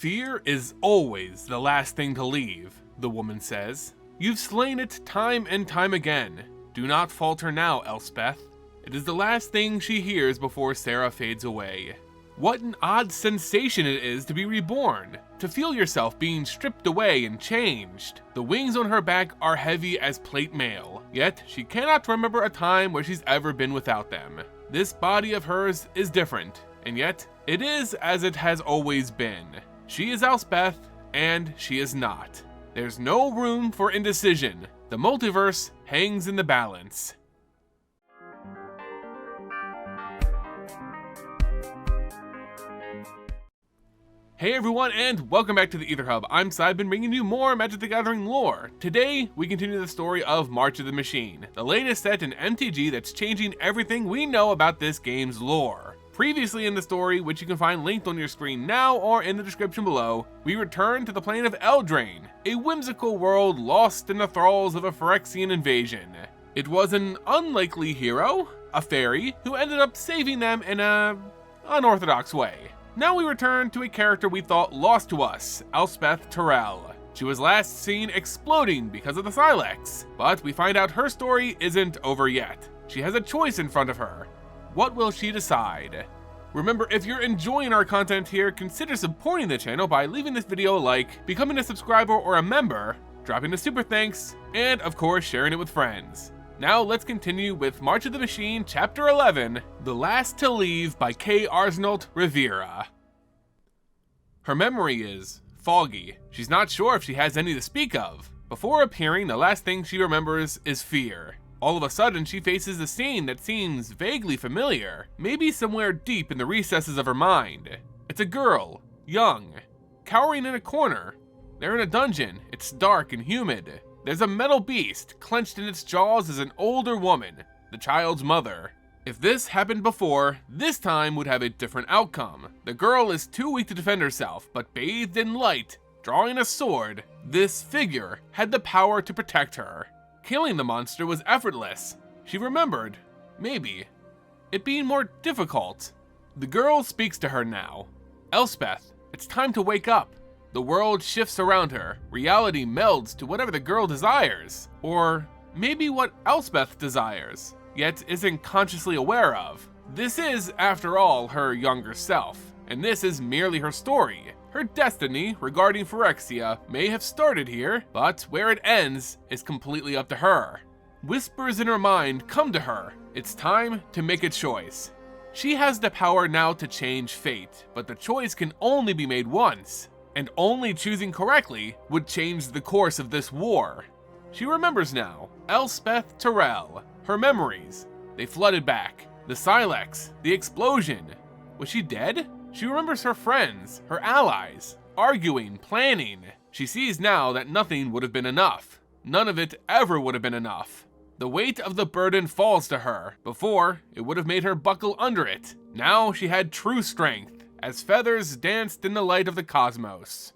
Fear is always the last thing to leave, the woman says. You've slain it time and time again. Do not falter now, Elspeth. It is the last thing she hears before Sarah fades away. What an odd sensation it is to be reborn, to feel yourself being stripped away and changed. The wings on her back are heavy as plate mail, yet she cannot remember a time where she's ever been without them. This body of hers is different, and yet it is as it has always been. She is Elspeth, and she is not. There's no room for indecision. The multiverse hangs in the balance. Hey everyone, and welcome back to the Ether Hub. I'm Simon, bringing you more Magic the Gathering lore. Today, we continue the story of March of the Machine, the latest set in MTG that's changing everything we know about this game's lore. Previously in the story, which you can find linked on your screen now or in the description below, we return to the plane of Eldraine, a whimsical world lost in the thralls of a Phyrexian invasion. It was an unlikely hero, a fairy, who ended up saving them in a unorthodox way. Now we return to a character we thought lost to us, Elspeth Tirel. She was last seen exploding because of the Silex, but we find out her story isn't over yet. She has a choice in front of her. What will she decide? Remember, if you're enjoying our content here, consider supporting the channel by leaving this video a like, becoming a subscriber or a member, dropping a super thanks, and of course sharing it with friends. Now let's continue with March of the Machine, Chapter 11, The Last to Leave by K. Arsnold Rivera. Her memory is foggy. She's not sure if she has any to speak of. Before appearing, the last thing she remembers is fear. All of a sudden, she faces a scene that seems vaguely familiar, maybe somewhere deep in the recesses of her mind. It's a girl, young, cowering in a corner. They're in a dungeon. It's dark and humid. There's a metal beast, clenched in its jaws is an older woman, the child's mother. If this happened before, this time would have a different outcome. The girl is too weak to defend herself, but bathed in light, drawing a sword, this figure had the power to protect her. Killing the monster was effortless. She remembered, maybe, it being more difficult. The girl speaks to her now. Elspeth, it's time to wake up. The world shifts around her. Reality melds to whatever the girl desires. Or maybe what Elspeth desires, yet isn't consciously aware of. This is, after all, her younger self, and this is merely her story. Her destiny regarding Phyrexia may have started here, but where it ends is completely up to her. Whispers in her mind come to her. It's time to make a choice. She has the power now to change fate, but the choice can only be made once. And only choosing correctly would change the course of this war. She remembers now, Elspeth Tirel, her memories. They flooded back. The Silex, the explosion. Was she dead? She remembers her friends, her allies, arguing, planning. She sees now that nothing would have been enough. None of it ever would have been enough. The weight of the burden falls to her. Before, it would have made her buckle under it. Now she had true strength, as feathers danced in the light of the cosmos.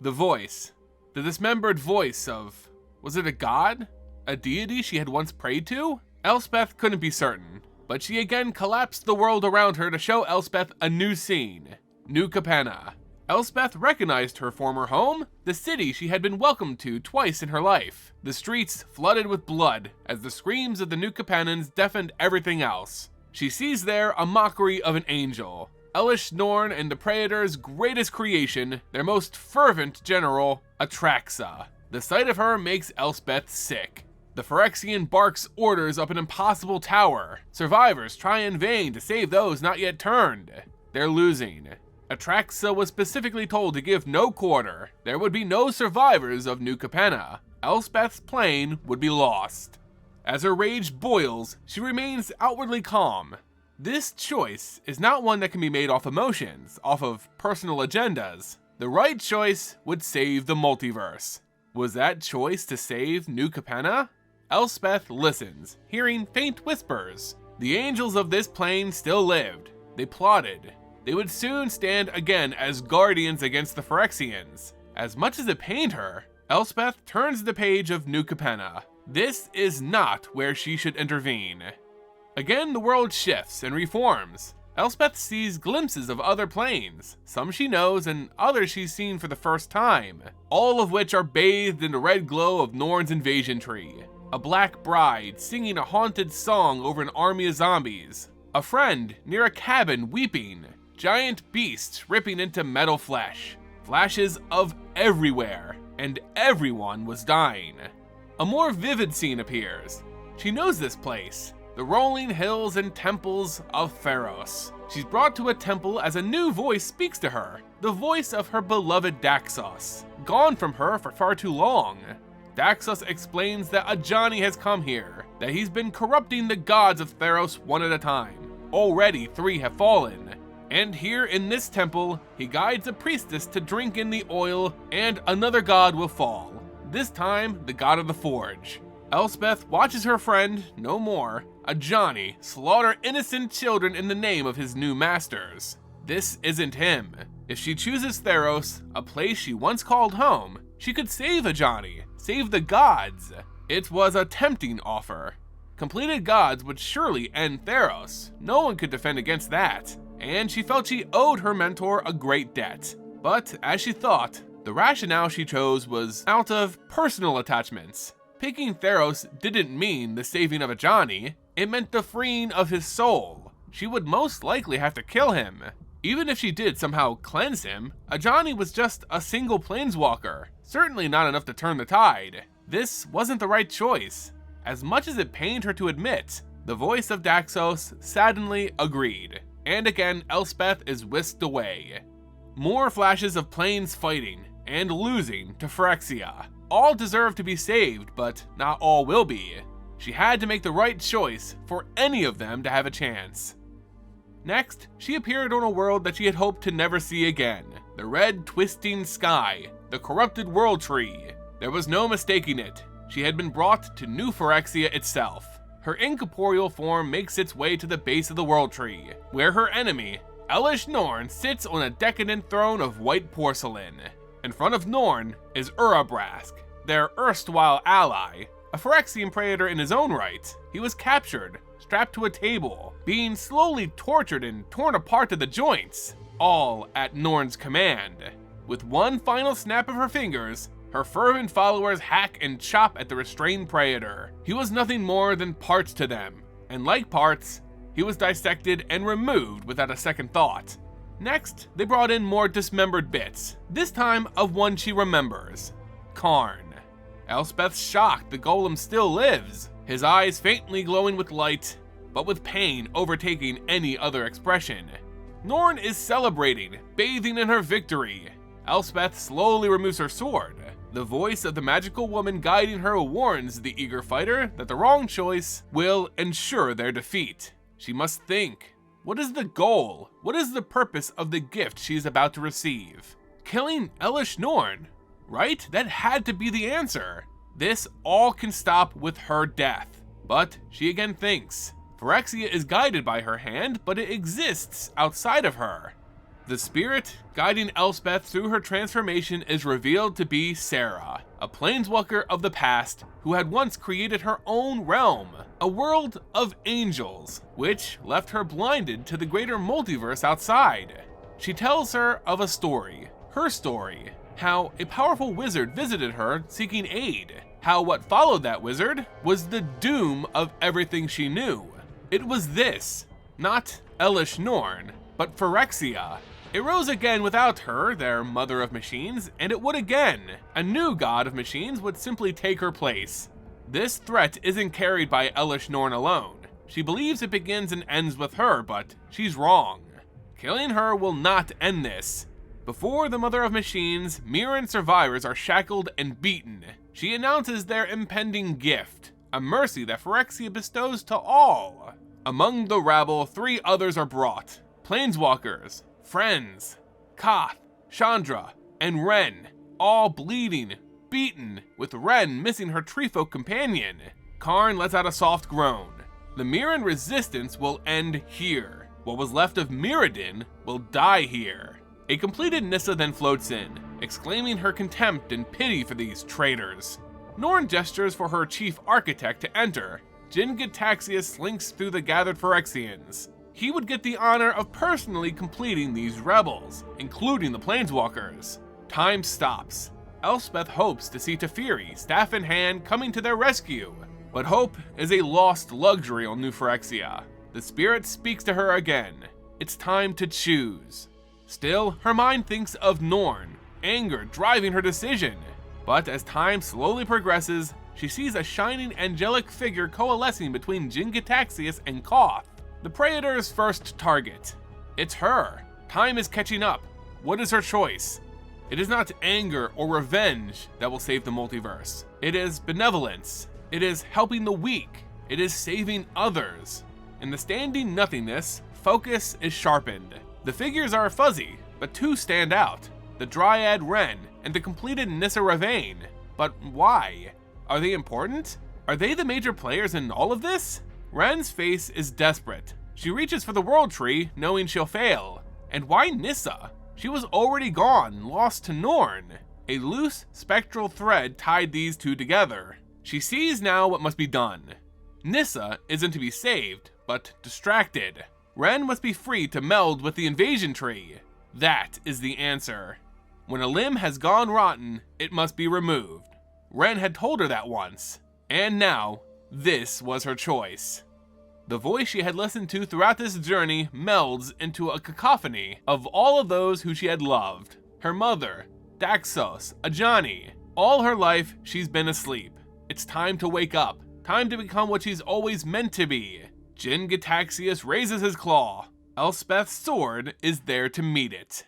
The voice. The dismembered voice of... was it a god? A deity she had once prayed to? Elspeth couldn't be certain, but she again collapsed the world around her to show Elspeth a new scene. New Capenna. Elspeth recognized her former home, the city she had been welcomed to twice in her life. The streets flooded with blood, as the screams of the New Capannans deafened everything else. She sees there a mockery of an angel. Elish Norn and the Praetor's greatest creation, their most fervent general, Atraxa. The sight of her makes Elspeth sick. The Phyrexian barks orders up an impossible tower. Survivors try in vain to save those not yet turned. They're losing. Atraxa was specifically told to give no quarter. There would be no survivors of New Capenna. Elspeth's plane would be lost. As her rage boils, she remains outwardly calm. This choice is not one that can be made off emotions, off of personal agendas. The right choice would save the multiverse. Was that choice to save New Capenna? Elspeth listens, hearing faint whispers. The angels of this plane still lived. They plotted. They would soon stand again as guardians against the Phyrexians. As much as it pained her, Elspeth turns the page of New Capenna. This is not where she should intervene. Again, the world shifts and reforms. Elspeth sees glimpses of other planes, some she knows and others she's seen for the first time, all of which are bathed in the red glow of Norn's invasion tree. A black bride singing a haunted song over an army of zombies, a friend near a cabin weeping, giant beasts ripping into metal flesh, flashes of everywhere, and everyone was dying. A more vivid scene appears. She knows this place, the rolling hills and temples of Theros. She's brought to a temple as a new voice speaks to her, the voice of her beloved Daxos, gone from her for far too long. Daxos explains that a Johnny has come here, that he's been corrupting the gods of Theros one at a time. Already 3 have fallen, and here in this temple, he guides a priestess to drink in the oil and another god will fall, this time the god of the forge. Elspeth watches her friend, no more, a Johnny, slaughter innocent children in the name of his new masters. This isn't him. If she chooses Theros, a place she once called home, she could save a Johnny, save the gods. It was a tempting offer. Completed gods would surely end Theros. No one could defend against that. And she felt she owed her mentor a great debt. But as she thought, the rationale she chose was out of personal attachments. Picking Theros didn't mean the saving of a Johnny, it meant the freeing of his soul. She would most likely have to kill him. Even if she did somehow cleanse him, a Johnny was just a single Planeswalker, certainly not enough to turn the tide. This wasn't the right choice. As much as it pained her to admit, the voice of Daxos saddeningly agreed. And again, Elspeth is whisked away. More flashes of planes fighting and losing to Phyrexia. All deserve to be saved, but not all will be. She had to make the right choice for any of them to have a chance. Next, she appeared on a world that she had hoped to never see again. The red twisting sky, the corrupted world tree. There was no mistaking it. She had been brought to New Phyrexia itself. Her incorporeal form makes its way to the base of the world tree, where her enemy, Elesh Norn, sits on a decadent throne of white porcelain. In front of Norn is Urabrask, their erstwhile ally, a Phyrexian predator in his own right. He was captured, strapped to a table, being slowly tortured and torn apart to the joints, all at Norn's command. With one final snap of her fingers, her fervent followers hack and chop at the restrained predator. He was nothing more than parts to them, and like parts, he was dissected and removed without a second thought. Next, they brought in more dismembered bits, this time of one she remembers, Karn. Elspeth's shocked the golem still lives, his eyes faintly glowing with light, but with pain overtaking any other expression. Norn is celebrating, bathing in her victory. Elspeth slowly removes her sword. The voice of the magical woman guiding her warns the eager fighter that the wrong choice will ensure their defeat. She must think. What is the goal? What is the purpose of the gift she is about to receive? Killing Elesh Norn, right? That had to be the answer. This all can stop with her death. But she again thinks. Phyrexia is guided by her hand, but it exists outside of her. The spirit guiding Elspeth through her transformation is revealed to be Sarah, a planeswalker of the past who had once created her own realm, a world of angels, which left her blinded to the greater multiverse outside. She tells her of a story, her story, how a powerful wizard visited her seeking aid, how what followed that wizard was the doom of everything she knew. It was this, not Elesh Norn, but Phyrexia. It rose again without her, their mother of machines, and it would again. A new god of machines would simply take her place. This threat isn't carried by Elesh Norn alone. She believes it begins and ends with her, but she's wrong. Killing her will not end this. Before the mother of machines, Mirren survivors are shackled and beaten. She announces their impending gift, a mercy that Phyrexia bestows to all. Among the rabble, 3 others are brought. Planeswalkers, friends, Koth, Chandra, and Ren, all bleeding, beaten, with Ren missing her treefolk companion. Karn lets out a soft groan. The Mirren resistance will end here. What was left of Mirrodin will die here. A completed Nissa then floats in, exclaiming her contempt and pity for these traitors. Norn gestures for her chief architect to enter. Jin Gitaxias slinks through the gathered Phyrexians. he would get the honor of personally completing these rebels, including the Planeswalkers. Time stops. Elspeth hopes to see Teferi, staff in hand, coming to their rescue. But hope is a lost luxury on New Phyrexia. The spirit speaks to her again. It's time to choose. Still, her mind thinks of Norn, anger driving her decision. But as time slowly progresses, she sees a shining angelic figure coalescing between Jin-Gitaxias and Koth, the Praetor's first target. It's her. Time is catching up. What is her choice? It is not anger or revenge that will save the multiverse. It is benevolence. It is helping the weak. It is saving others. In the standing nothingness, focus is sharpened. The figures are fuzzy, but two stand out. The Dryad Ren and the completed Nissa Ravane. But why? Are they important? Are they the major players in all of this? Ren's face is desperate. She reaches for the World Tree, knowing she'll fail. And why Nissa? She was already gone, lost to Norn. A loose, spectral thread tied these two together. She sees now what must be done. Nissa isn't to be saved, but distracted. Ren must be free to meld with the invasion tree. That is the answer. When a limb has gone rotten, it must be removed. Ren had told her that once. And now, this was her choice. The voice she had listened to throughout this journey melds into a cacophony of all of those who she had loved. Her mother, Daxos, Ajani. All her life, she's been asleep. It's time to wake up. Time to become what she's always meant to be. Jin-Gitaxias raises his claw. Elspeth's sword is there to meet it.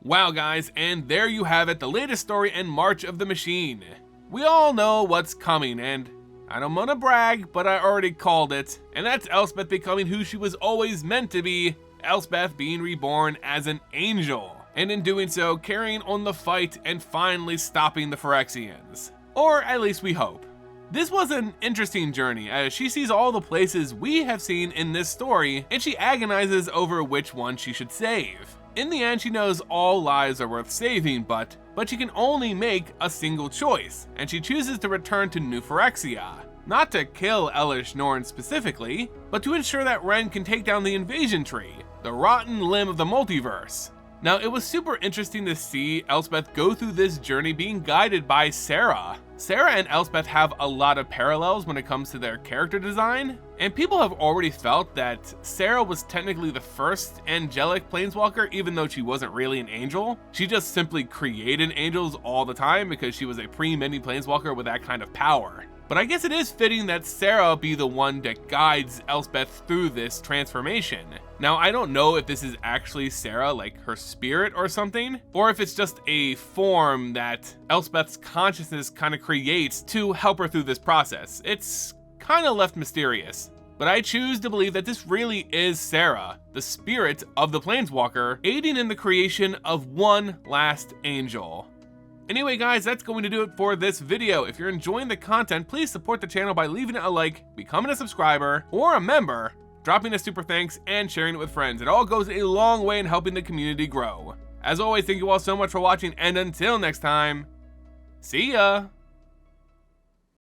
Wow guys, and there you have it, the latest story in March of the Machine. We all know what's coming, and I don't want to brag, but I already called it. And that's Elspeth becoming who she was always meant to be, Elspeth being reborn as an angel. And in doing so, carrying on the fight and finally stopping the Phyrexians. Or at least we hope. This was an interesting journey, as she sees all the places we have seen in this story, and she agonizes over which one she should save. In the end, she knows all lives are worth saving, but she can only make a single choice, and she chooses to return to New Phyrexia. Not to kill Elish Norn specifically, but to ensure that Ren can take down the invasion tree, the rotten limb of the multiverse. Now, it was super interesting to see Elspeth go through this journey being guided by Sarah. Sarah and Elspeth have a lot of parallels when it comes to their character design, and people have already felt that Sarah was technically the first angelic planeswalker, even though she wasn't really an angel. She just simply created angels all the time because she was a pre-mini planeswalker with that kind of power. But I guess it is fitting that Sarah be the one that guides Elspeth through this transformation. Now, I don't know if this is actually Sarah, like her spirit or something, or if it's just a form that Elspeth's consciousness kind of creates to help her through this process. It's kind of left mysterious. But I choose to believe that this really is Sarah, the spirit of the Planeswalker, aiding in the creation of one last angel. Anyway guys, that's going to do it for this video. If you're enjoying the content, please support the channel by leaving it a like, becoming a subscriber, or a member, dropping a super thanks, and sharing it with friends. It all goes a long way in helping the community grow. As always, thank you all so much for watching, and until next time, see ya!